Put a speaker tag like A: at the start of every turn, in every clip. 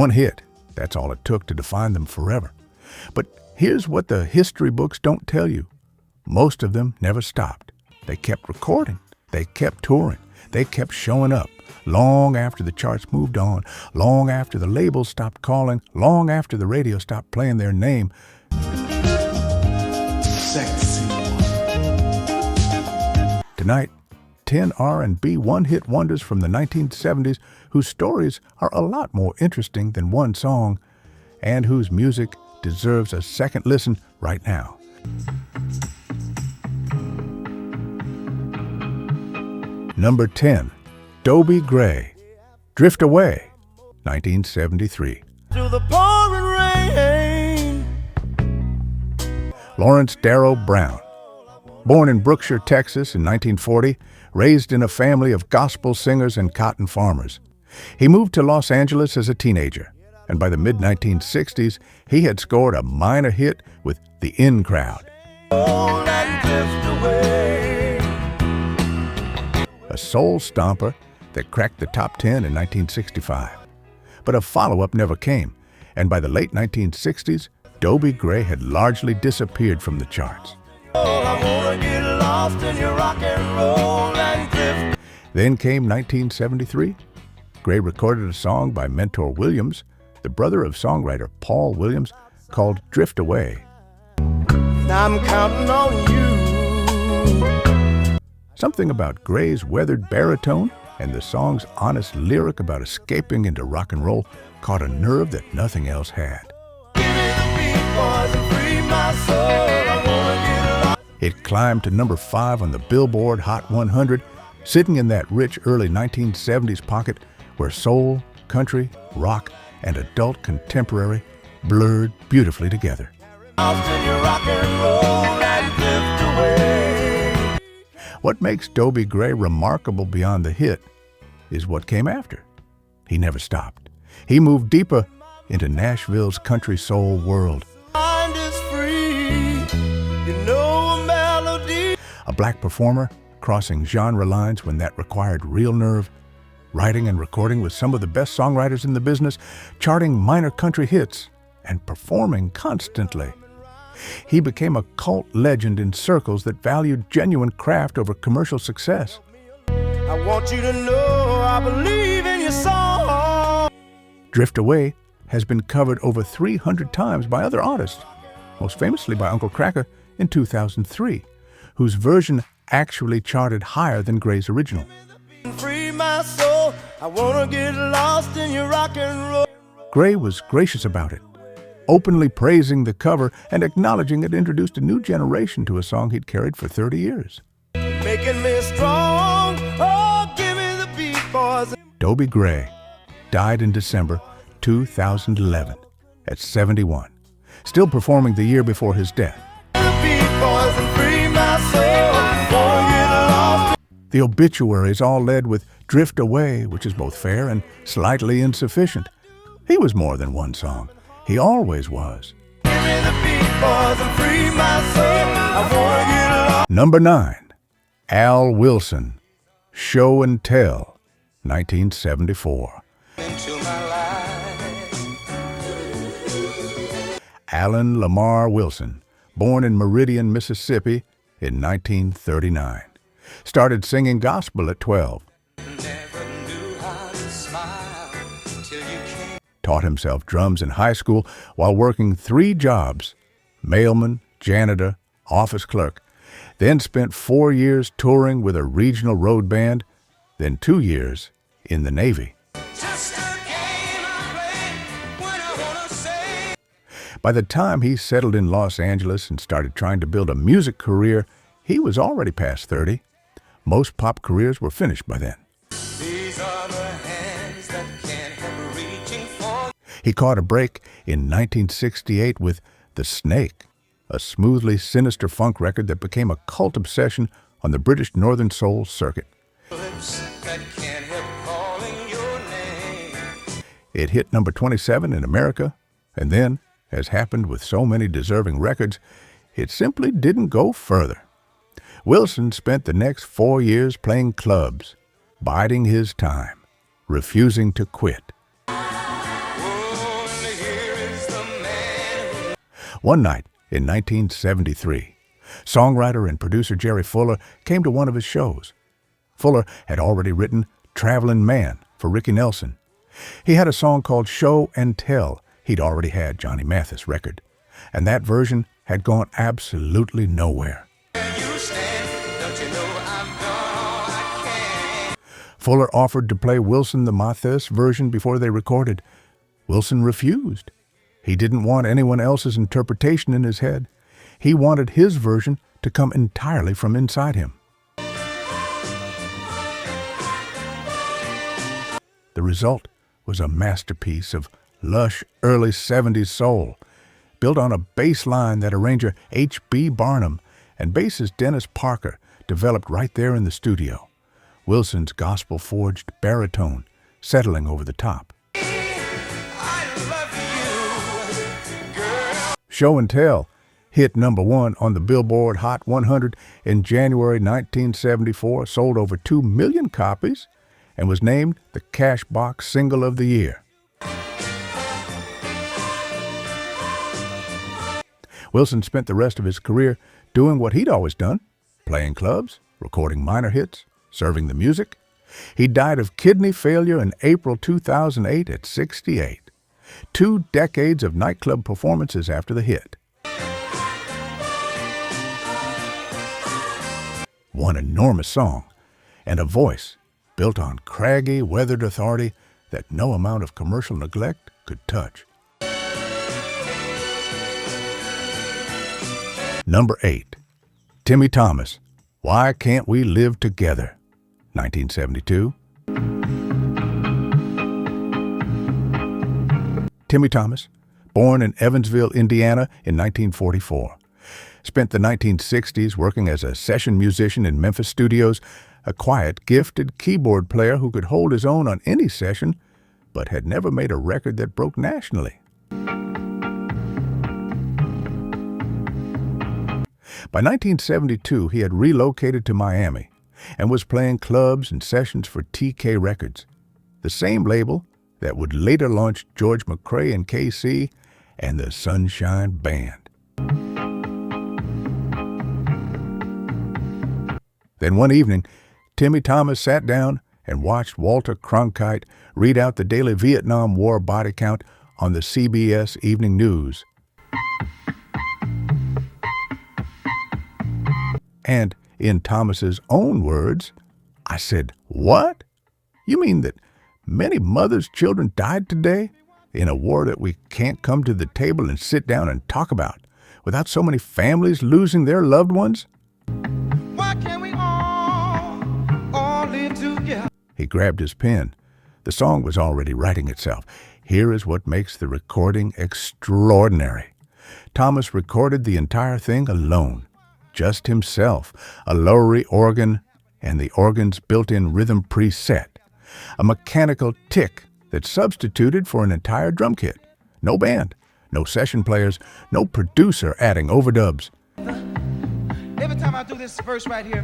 A: One hit, that's all it took to define them forever. But here's what the history books don't tell you. Most of them never stopped. They kept recording. They kept touring. They kept showing up long after the charts moved on, long after the labels stopped calling, long after the radio stopped playing their name. Sexy. Tonight, 10 R&B one-hit wonders from the 1970s whose stories are a lot more interesting than one song and whose music deserves a second listen right now. Number 10, Dobie Gray, Drift Away, 1973. Through the pouring rain. Lawrence Darrow Brown, born in Brookshire, Texas in 1940, raised in a family of gospel singers and cotton farmers. He moved to Los Angeles as a teenager, and by the mid-1960s, he had scored a minor hit with The In Crowd. A soul stomper that cracked the top 10 in 1965. But a follow-up never came, and by the late 1960s, Dobie Gray had largely disappeared from the charts. Then came 1973. Gray recorded a song by Mentor Williams, the brother of songwriter Paul Williams, called Drift Away. I'm counting on you. Something about Gray's weathered baritone and the song's honest lyric about escaping into rock and roll caught a nerve that nothing else had. It climbed to number 5 on the Billboard Hot 100, sitting in that rich early 1970s pocket where soul, country, rock, and adult contemporary blurred beautifully together. What makes Dobie Gray remarkable beyond the hit is what came after. He never stopped. He moved deeper into Nashville's country soul world. A black performer crossing genre lines when that required real nerve, writing and recording with some of the best songwriters in the business, charting minor country hits, and performing constantly. He became a cult legend in circles that valued genuine craft over commercial success. I want you to know I believe in your song. Drift Away has been covered over 300 times by other artists, most famously by Uncle Kracker in 2003, whose version actually charted higher than Gray's original. Free my soul. I wanna get lost in your rock and roll. Gray was gracious about it, openly praising the cover and acknowledging it introduced a new generation to a song he'd carried for 30 years. Making me strong. Oh, give me the beat, boys. Dobie Gray died in December 2011 at 71, still performing the year before his death. The obituaries all led with Drift Away, which is both fair and slightly insufficient. He was more than one song. He always was. Number 9, Al Wilson, Show and Tell, 1974. Alan Lamar Wilson, born in Meridian, Mississippi in 1939. Started singing gospel at 12. Taught himself drums in high school while working 3 jobs: mailman, janitor, office clerk. Then spent 4 years touring with a regional road band, then 2 years in the Navy. By the time he settled in Los Angeles and started trying to build a music career, he was already past 30. Most pop careers were finished by then. He caught a break in 1968 with The Snake, a smoothly sinister funk record that became a cult obsession on the British Northern Soul circuit. It hit number 27 in America, and then, as happened with so many deserving records, it simply didn't go further. Wilson spent the next 4 years playing clubs, biding his time, refusing to quit. One night in 1973, songwriter and producer Jerry Fuller came to one of his shows. Fuller had already written Travelin' Man for Ricky Nelson. He had a song called Show and Tell he'd already had Johnny Mathis record, and that version had gone absolutely nowhere. Fuller offered to play Wilson the Mathis version before they recorded. Wilson refused. He didn't want anyone else's interpretation in his head. He wanted his version to come entirely from inside him. The result was a masterpiece of lush early 70s soul, built on a bass line that arranger H.B. Barnum and bassist Dennis Parker developed right there in the studio. Wilson's gospel-forged baritone settling over the top. Show and Tell hit number 1 on the Billboard Hot 100 in January 1974, sold over 2 million copies, and was named the Cashbox Single of the Year. Wilson spent the rest of his career doing what he'd always done, playing clubs, recording minor hits, serving the music. He died of kidney failure in April 2008 at 68. 2 decades of nightclub performances after the hit. One enormous song, and a voice built on craggy, weathered authority that no amount of commercial neglect could touch. Number 8. Timmy Thomas, Why Can't We Live Together? 1972. Timmy Thomas, born in Evansville, Indiana in 1944. Spent the 1960s working as a session musician in Memphis studios, a quiet, gifted keyboard player who could hold his own on any session, but had never made a record that broke nationally. By 1972, he had relocated to Miami and was playing clubs and sessions for TK Records, the same label that would later launch George McCrae and KC and the Sunshine Band. Then one evening, Timmy Thomas sat down and watched Walter Cronkite read out the daily Vietnam War body count on the CBS Evening News. And in Thomas's own words, I said, "What? You mean that many mothers' children died today in a war that we can't come to the table and sit down and talk about without so many families losing their loved ones?" Why can't we all live together? He grabbed his pen. The song was already writing itself. Here is what makes the recording extraordinary. Thomas recorded the entire thing alone. Just himself, a Lowry organ, and the organ's built-in rhythm preset. A mechanical tick that substituted for an entire drum kit. No band, no session players, no producer adding overdubs. Every time I do this verse right here,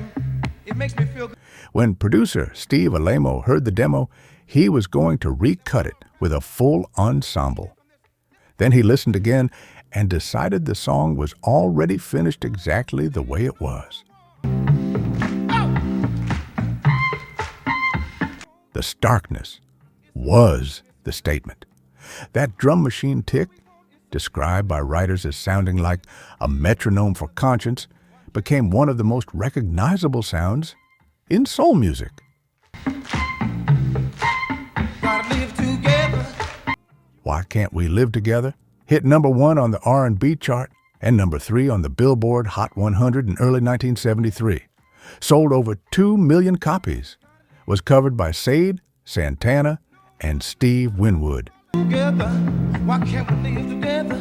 A: it makes me feel good. When producer Steve Alamo heard the demo, he was going to recut it with a full ensemble. Then he listened again and decided the song was already finished exactly the way it was. The starkness was the statement. That drum machine tick, described by writers as sounding like a metronome for conscience, became one of the most recognizable sounds in soul music. Why Can't We Live Together? Hit number 1 on the R&B chart and number 3 on the Billboard Hot 100 in early 1973. Sold over 2 million copies. Was covered by Sade, Santana, and Steve Winwood. Together, why can't we live together?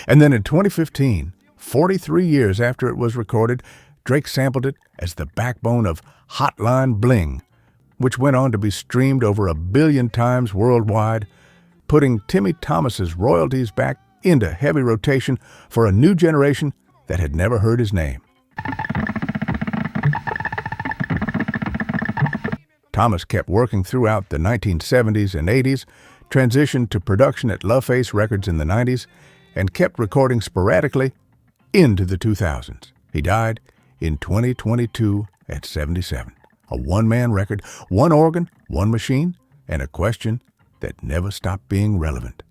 A: And then in 2015, 43 years after it was recorded, Drake sampled it as the backbone of Hotline Bling, which went on to be streamed over 1 billion times worldwide, putting Timmy Thomas's royalties back into heavy rotation for a new generation that had never heard his name. Thomas kept working throughout the 1970s and 80s, transitioned to production at LaFace Records in the 90s, and kept recording sporadically into the 2000s. He died in 2022 at 77. A one-man record, one organ, one machine, and a question that never stopped being relevant.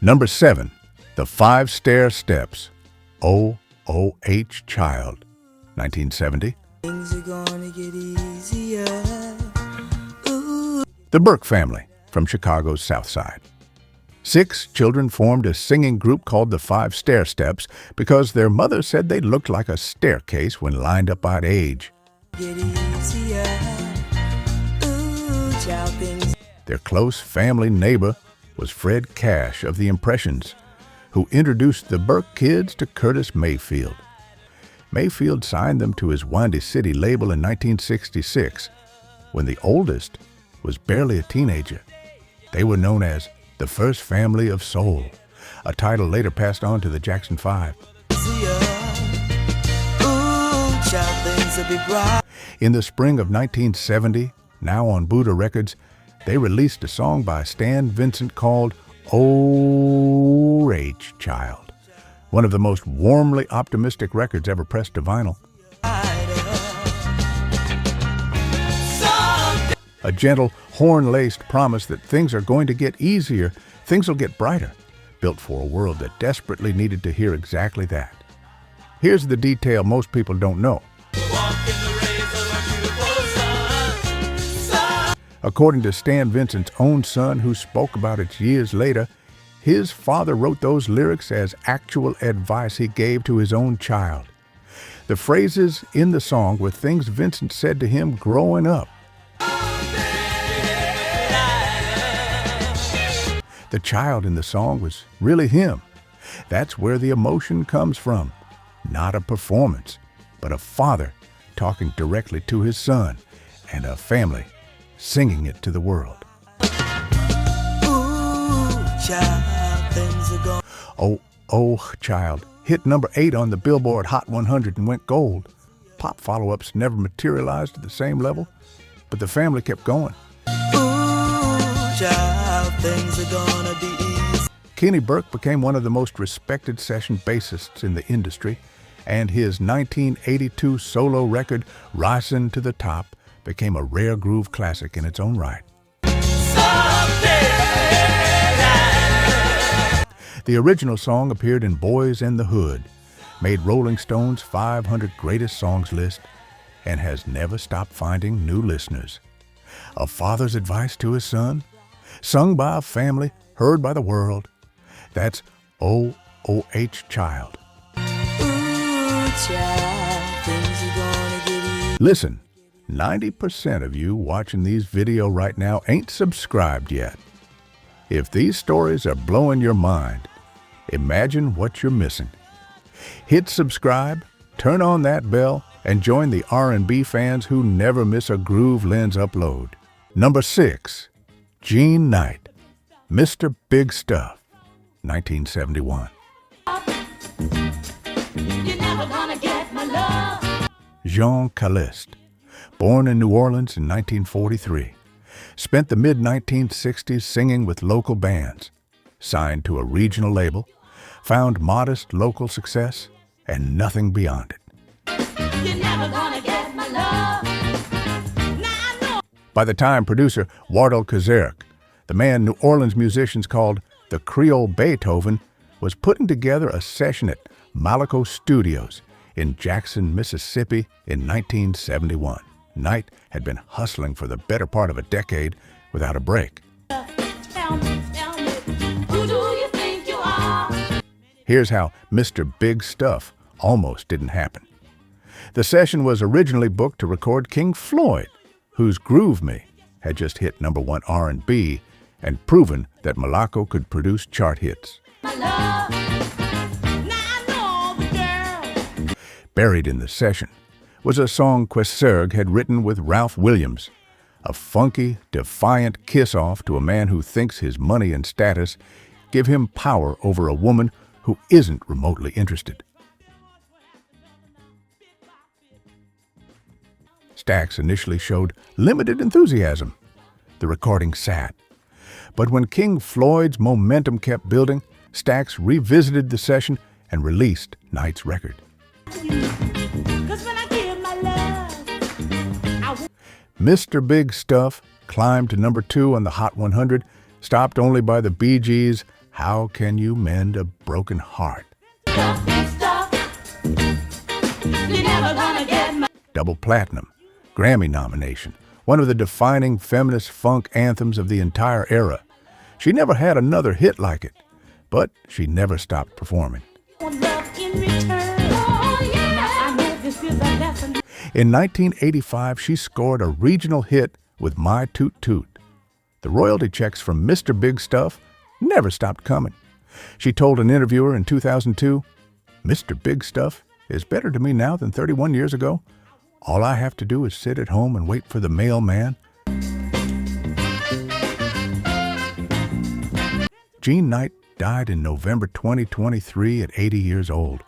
A: Number 7, The 5 Stairsteps, O.O.H. Child, 1970. Things are gonna get easier. Ooh. The Burke family from Chicago's South Side. 6 children formed a singing group called the 5 Stairsteps because their mother said they looked like a staircase when lined up by age. Get easier. Ooh, child, things. Their close family neighbor was Fred Cash of the Impressions, who introduced the Burke kids to Curtis Mayfield. Mayfield signed them to his Windy City label in 1966, when the oldest was barely a teenager. They were known as the First Family of Soul, a title later passed on to the Jackson 5. In the spring of 1970, now on Buddha Records, they released a song by Stan Vincent called O.H. Child, one of the most warmly optimistic records ever pressed to vinyl. A gentle, horn-laced promise that things are going to get easier, things will get brighter, built for a world that desperately needed to hear exactly that. Here's the detail most people don't know. According to Stan Vincent's own son, who spoke about it years later, his father wrote those lyrics as actual advice he gave to his own child. The phrases in the song were things Vincent said to him growing up. The child in the song was really him. That's where the emotion comes from. Not a performance, but a father talking directly to his son, and a family singing it to the world. Ooh, child, things are gone. Oh, Child hit number 8 on the Billboard Hot 100 and went gold. Pop follow-ups never materialized at the same level, but the family kept going. Ooh, child, things are gonna be easy. Kenny Burke became one of the most respected session bassists in the industry, and his 1982 solo record, Rising to the Top, became a rare groove classic in its own right. The original song appeared in Boys in the Hood, made Rolling Stone's 500 Greatest Songs list, and has never stopped finding new listeners. A father's advice to his son, sung by a family, heard by the world. That's O.O.H. Child. Ooh, child, things are gonna get easy. Listen, 90% of you watching these videos right now ain't subscribed yet. If these stories are blowing your mind, imagine what you're missing. Hit subscribe, turn on that bell, and join the R&B fans who never miss a Groove Lens upload. Number 6, Gene Knight, Mr. Big Stuff, 1971. You're never gonna get my love. Jean Calliste, born in New Orleans in 1943, spent the mid-1960s singing with local bands, signed to a regional label, found modest local success, and nothing beyond it. You're never gonna get my love. By the time producer Wardell Kazarek, the man New Orleans musicians called the Creole Beethoven, was putting together a session at Malaco Studios in Jackson, Mississippi in 1971. Knight had been hustling for the better part of a decade without a break. Tell me, who do you think you are? Here's how Mr. Big Stuff almost didn't happen. The session was originally booked to record King Floyd, whose Groove Me had just hit number 1 R&B and proven that Malaco could produce chart hits. Buried in the session was a song Queserg had written with Ralph Williams, a funky, defiant kiss-off to a man who thinks his money and status give him power over a woman who isn't remotely interested. Stax initially showed limited enthusiasm. The recording sat, But when King Floyd's momentum kept building, Stax revisited the session and released Knight's record. Mr. Big Stuff climbed to number 2 on the Hot 100, stopped only by the Bee Gees' How Can You Mend a Broken Heart? Double platinum, Grammy nomination, one of the defining feminist funk anthems of the entire era. She never had another hit like it, but she never stopped performing. In 1985, she scored a regional hit with My Toot Toot. The royalty checks from Mr. Big Stuff never stopped coming. She told an interviewer in 2002, "Mr. Big Stuff is better to me now than 31 years ago. All I have to do is sit at home and wait for the mailman." Jean Knight died in November 2023 at 80 years old,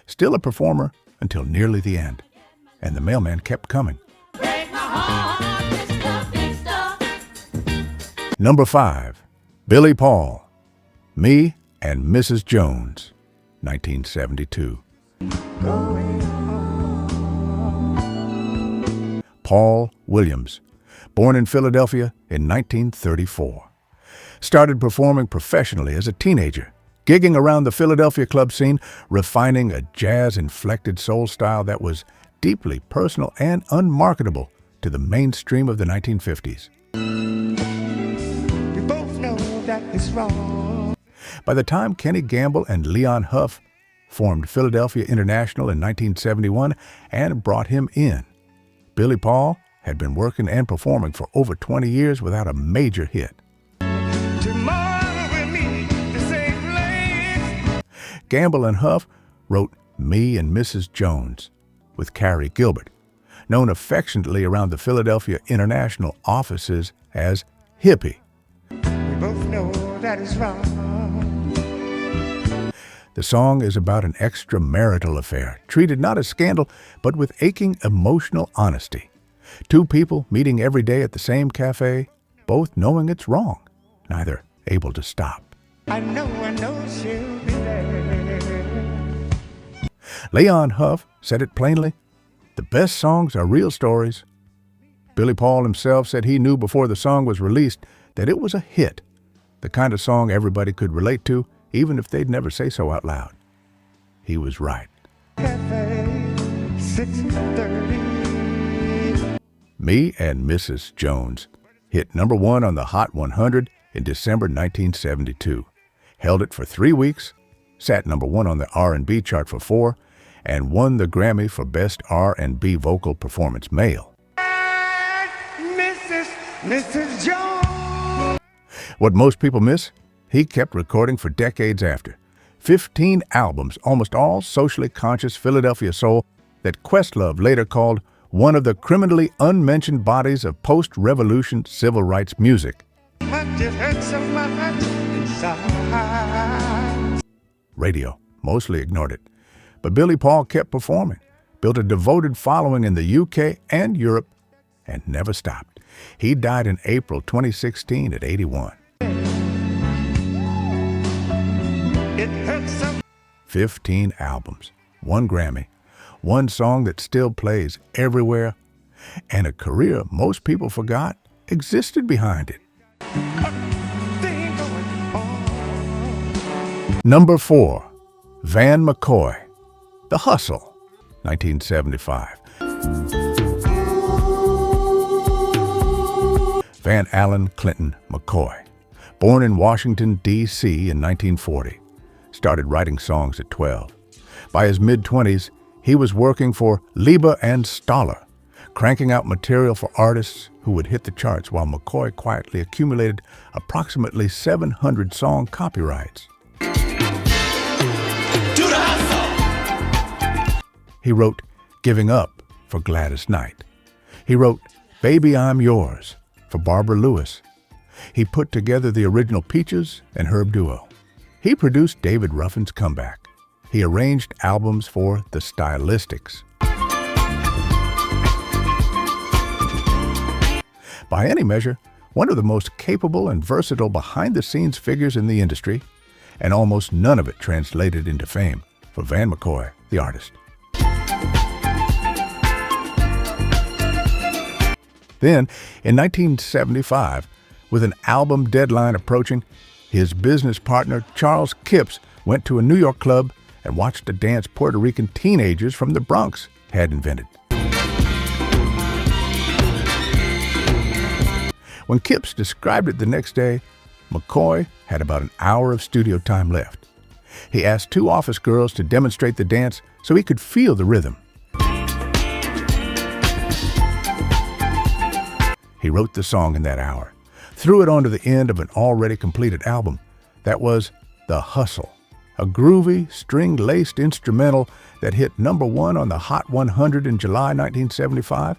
A: still a performer until nearly the end. And the mailman kept coming. Number 5, Billy Paul, Me and Mrs. Jones, 1972. Paul Williams, born in Philadelphia in 1934. Started performing professionally as a teenager, gigging around the Philadelphia club scene, refining a jazz-inflected soul style that was deeply personal and unmarketable to the mainstream of the 1950s. We both know that it's wrong. By the time Kenny Gamble and Leon Huff formed Philadelphia International in 1971 and brought him in, Billy Paul had been working and performing for over 20 years without a major hit. Gamble and Huff wrote Me and Mrs. Jones with Carrie Gilbert, known affectionately around the Philadelphia International offices as Hippie. We both know that is wrong. The song is about an extramarital affair, treated not as scandal, but with aching emotional honesty. Two people meeting every day at the same cafe, both knowing it's wrong, neither able to stop. I know she'll be there. Leon Huff said it plainly, "The best songs are real stories." Billy Paul himself said he knew before the song was released that it was a hit, the kind of song everybody could relate to, even if they'd never say so out loud. He was right. Cafe 630. Me and Mrs. Jones hit number 1 on the Hot 100 in December 1972. Held it for 3 weeks, sat number 1 on the R&B chart for 4, and won the Grammy for Best R&B Vocal Performance Male. Mrs. Jones. What most people miss, he kept recording for decades after. 15 albums, almost all socially conscious Philadelphia soul that Questlove later called one of the criminally unmentioned bodies of post-revolution civil rights music. Radio mostly ignored it, but Billy Paul kept performing, built a devoted following in the UK and Europe, and never stopped. He died in April 2016 at 81. 15 albums, 1 Grammy, 1 song that still plays everywhere, and a career most people forgot existed behind it. Number 4, Van McCoy, The Hustle, 1975. Van Allen Clinton McCoy, born in Washington, D.C. in 1940, started writing songs at 12. By his mid-20s, he was working for Liebe and Stoller, cranking out material for artists who would hit the charts while McCoy quietly accumulated approximately 700 song copyrights. He wrote Giving Up for Gladys Knight. He wrote Baby I'm Yours for Barbara Lewis. He put together the original Peaches and Herb duo. He produced David Ruffin's Comeback. He arranged albums for the Stylistics. By any measure, one of the most capable and versatile behind-the-scenes figures in the industry, and almost none of it translated into fame for Van McCoy, the artist. Then, in 1975, with an album deadline approaching, his business partner, Charles Kipps, went to a New York club and watched a dance Puerto Rican teenagers from the Bronx had invented. When Kipps described it the next day, McCoy had about an hour of studio time left. He asked 2 office girls to demonstrate the dance so he could feel the rhythm. He wrote the song in that hour, threw it onto the end of an already completed album. That was The Hustle, a groovy, string-laced instrumental that hit #1 on the Hot 100 in July 1975.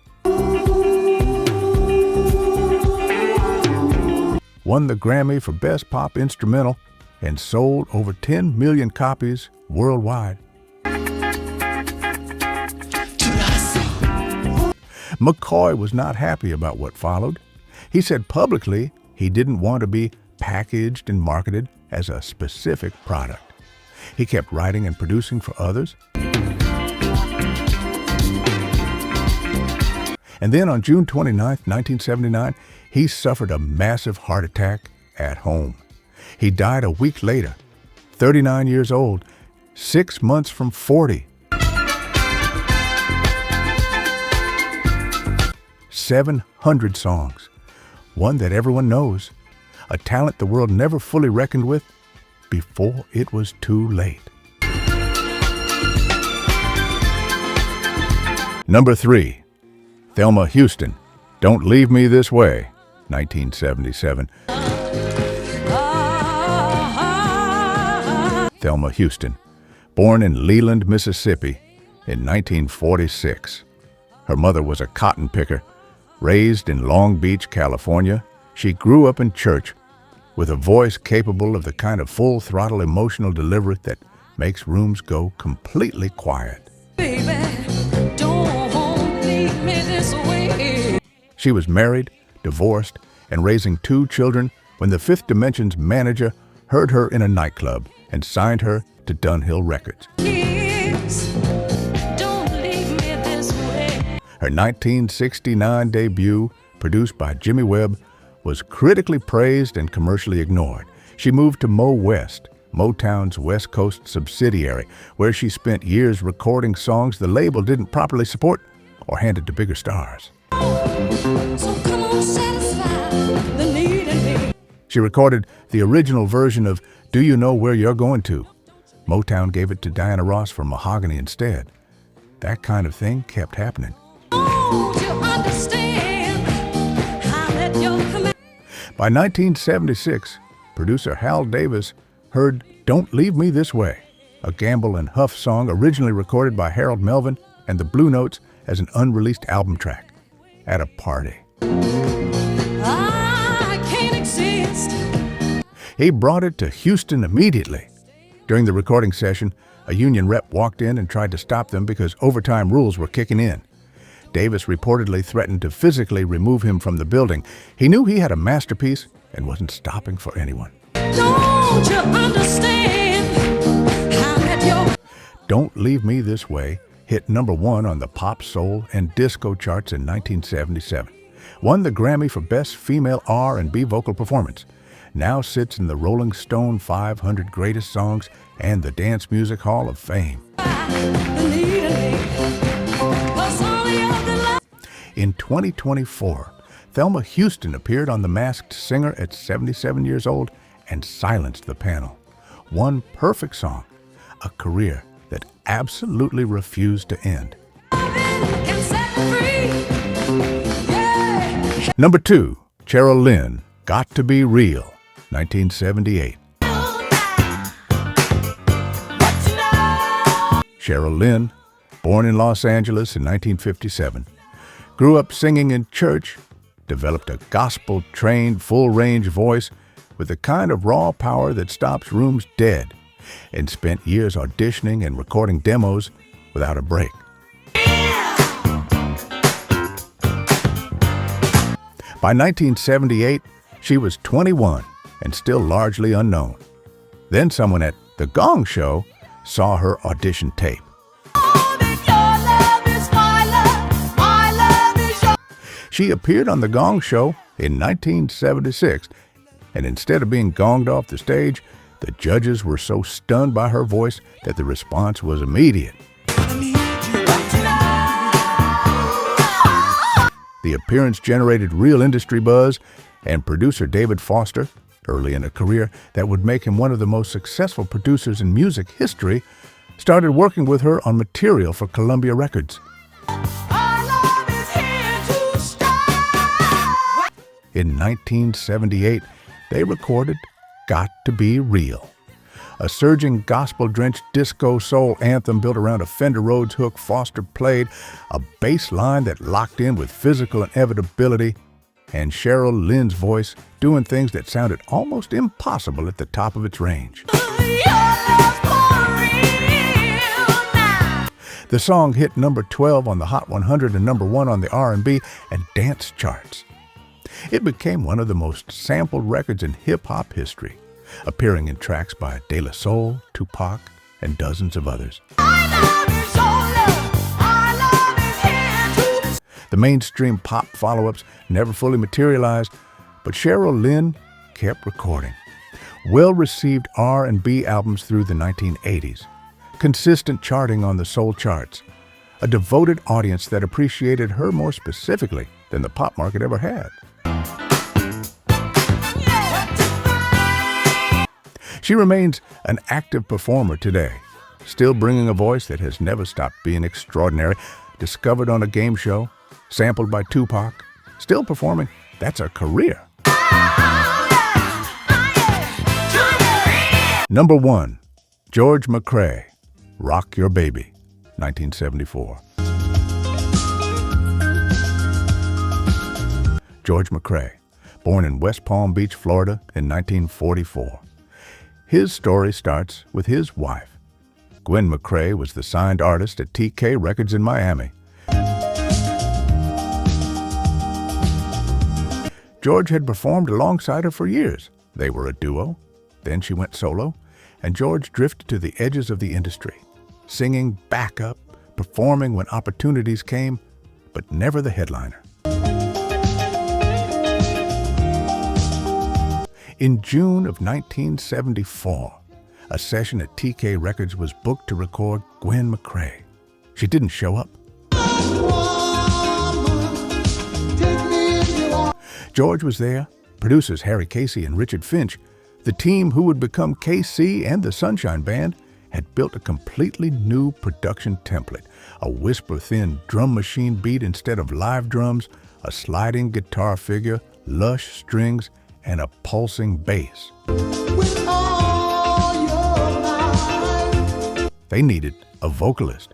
A: Won the Grammy for Best Pop Instrumental, and sold over 10 million copies worldwide. McCoy was not happy about what followed. He said publicly he didn't want to be packaged and marketed as a specific product. He kept writing and producing for others. And then on June 29, 1979, he suffered a massive heart attack at home. He died a week later, 39 years old, 6 months from 40. 700 songs, one that everyone knows, a talent the world never fully reckoned with before it was too late. Number 3, Thelma Houston, Don't Leave Me This Way, 1977. Thelma Houston, born in Leland, Mississippi in 1946. Her mother was a cotton picker. Raised in Long Beach, California, she grew up in church with a voice capable of the kind of full-throttle emotional delivery that makes rooms go completely quiet. Baby, don't leave me this way. She was married, divorced, and raising 2 children when the Fifth Dimension's manager heard her in a nightclub and signed her to Dunhill Records. Yes, don't leave me this way. Her 1969 debut, produced by Jimmy Webb, was critically praised and commercially ignored. She moved to Mo West, Motown's West Coast subsidiary, where she spent years recording songs the label didn't properly support or handed to bigger stars. So come on, satisfy the need in me. She recorded the original version of Do You Know Where You're Going To? Motown gave it to Diana Ross for Mahogany instead. That kind of thing kept happening. By 1976, producer Hal Davis heard Don't Leave Me This Way, a Gamble and Huff song originally recorded by Harold Melvin and the Blue Notes as an unreleased album track, at a party. I can't exist. He brought it to Houston immediately. During the recording session, a union rep walked in and tried to stop them because overtime rules were kicking in. Davis reportedly threatened to physically remove him from the building. He knew he had a masterpiece and wasn't stopping for anyone. Don't you understand? Don't Leave Me This Way hit #1 on the pop, soul, and disco charts in 1977. Won the Grammy for Best Female R&B Vocal Performance. Now sits in the Rolling Stone 500 Greatest Songs and the Dance Music Hall of Fame. In 2024, Thelma Houston appeared on The Masked Singer at 77 years old and silenced the panel. One perfect song, a career that absolutely refused to end. Number 2, Cheryl Lynn, Got to Be Real, 1978. Cheryl Lynn, born in Los Angeles in 1957, grew up singing in church, developed a gospel-trained, full-range voice with the kind of raw power that stops rooms dead, and spent years auditioning and recording demos without a break. By By 1978, she was 21 and still largely unknown. Then someone at The Gong Show saw her audition tape. She appeared on The Gong Show in 1976, and instead of being gonged off the stage, the judges were so stunned by her voice that the response was immediate. The appearance generated real industry buzz, and producer David Foster, early in a career that would make him one of the most successful producers in music history, started working with her on material for Columbia Records. In 1978, they recorded Got to Be Real, a surging gospel-drenched disco soul anthem built around a Fender Rhodes hook Foster played, a bass line that locked in with physical inevitability, and Cheryl Lynn's voice doing things that sounded almost impossible at the top of its range. The song hit number 12 on the Hot 100 and number 1 on the R&B and dance charts. It became one of the most sampled records in hip-hop history, appearing in tracks by De La Soul, Tupac, and dozens of others. The mainstream pop follow-ups never fully materialized, but Cheryl Lynn kept recording. Well-received R&B albums through the 1980s, consistent charting on the soul charts, a devoted audience that appreciated her more specifically than the pop market ever had. She remains an active performer today, still bringing a voice that has never stopped being extraordinary, discovered on a game show, sampled by Tupac, still performing. That's a career. Number 1, George McCrae, Rock Your Baby, 1974. George McCrae, born in West Palm Beach, Florida in 1944. His story starts with his wife. Gwen McCrae was the signed artist at TK Records in Miami. George had performed alongside her for years. They were a duo. Then she went solo, and George drifted to the edges of the industry, singing backup, performing when opportunities came, but never the headliner. In June of 1974, a session at TK Records was booked to record Gwen McCrae. She didn't show up. George was there, producers Harry Casey and Richard Finch. The team who would become KC and the Sunshine Band had built a completely new production template, a whisper-thin drum machine beat instead of live drums, a sliding guitar figure, lush strings, and a pulsing bass. They needed a vocalist.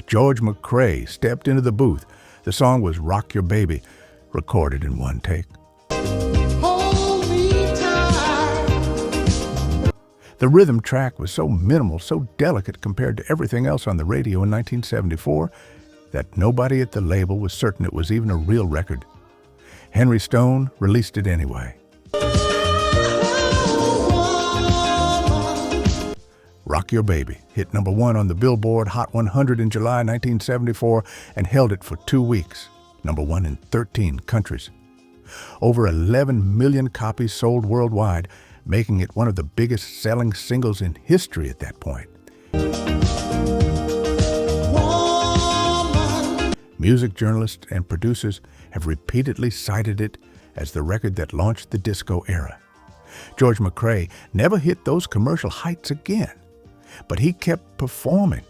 A: George McCrae stepped into the booth. The song was Rock Your Baby, recorded in one take. The rhythm track was so minimal, so delicate compared to everything else on the radio in 1974, that nobody at the label was certain it was even a real record. Henry Stone released it anyway. Rock Your Baby hit number 1 on the Billboard Hot 100 in July 1974 and held it for 2 weeks, number 1 in 13 countries. Over 11 million copies sold worldwide, making it one of the biggest selling singles in history at that point. Music journalists and producers have repeatedly cited it as the record that launched the disco era. George McCrae never hit those commercial heights again, but he kept performing.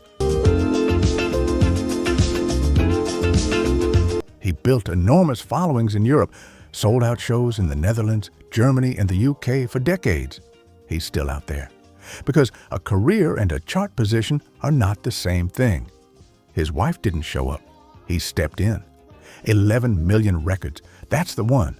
A: He built enormous followings in Europe, sold out shows in the Netherlands, Germany, and the UK for decades. He's still out there, because a career and a chart position are not the same thing. His wife didn't show up. He stepped in. 11 million records. That's the one.